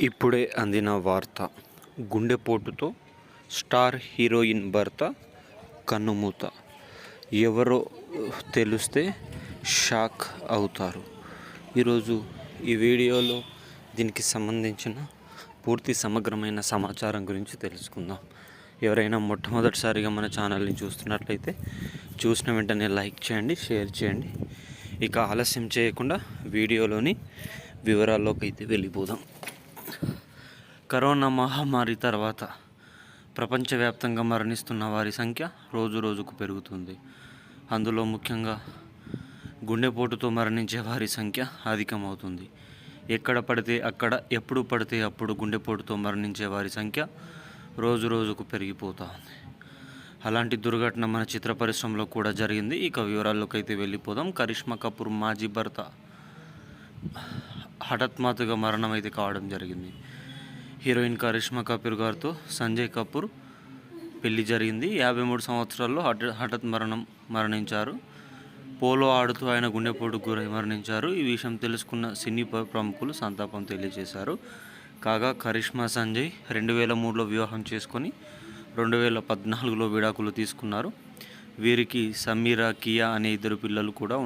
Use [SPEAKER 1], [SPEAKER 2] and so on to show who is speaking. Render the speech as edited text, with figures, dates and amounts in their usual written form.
[SPEAKER 1] ఇప్పుడే అందిన వార్త. గుండెపోటుతో స్టార్ హీరోయిన్ భర్త కన్నుమూత. ఎవరో తెలిస్తే షాక్ అవుతారు. ఈరోజు ఈ వీడియోలో దీనికి సంబంధించిన పూర్తి సమగ్రమైన సమాచారం గురించి తెలుసుకుందాం. ఎవరైనా మొట్టమొదటిసారిగా మన ఛానల్ని చూస్తున్నట్లయితే చూసిన వెంటనే లైక్ చేయండి, షేర్ చేయండి. ఇక ఆలస్యం చేయకుండా వీడియోలోని వివరాల్లోకి అయితే వెళ్ళిపోదాం. కరోనా మహమ్మారి తర్వాత ప్రపంచవ్యాప్తంగా మరణిస్తున్న వారి సంఖ్య రోజు రోజుకు పెరుగుతుంది. అందులో ముఖ్యంగా గుండెపోటుతో మరణించే వారి సంఖ్య అధికమవుతుంది. ఎక్కడ పడితే అక్కడ, ఎప్పుడు పడితే అప్పుడు గుండెపోటుతో మరణించే వారి సంఖ్య రోజు రోజుకు పెరిగిపోతూ ఉంది. అలాంటి దుర్ఘటన మన చిత్ర పరిశ్రమలో కూడా జరిగింది. ఇక వివరాల్లోకి అయితే వెళ్ళిపోదాం. కరిష్మా కపూర్ మాజీ భర్త హఠాత్మాతుగా మరణం అయితే కావడం జరిగింది. హీరోయిన్ కరిష్మా కపూర్ గారితో సంజయ్ కపూర్ పెళ్లి జరిగింది. 53 సంవత్సరాల్లో మరణించారు. పోలో ఆడుతూ ఆయన గుండెపోటుకు గురై మరణించారు. ఈ విషయం తెలుసుకున్న సినీ ప్రముఖులు సంతాపం తెలియజేశారు. కాగా కరిష్మా సంజయ్ 2003లో వివాహం చేసుకొని 2014లో విడాకులు తీసుకున్నారు. వీరికి సమీరా, కియా అనే 2 పిల్లలు కూడా ఉన్నారు.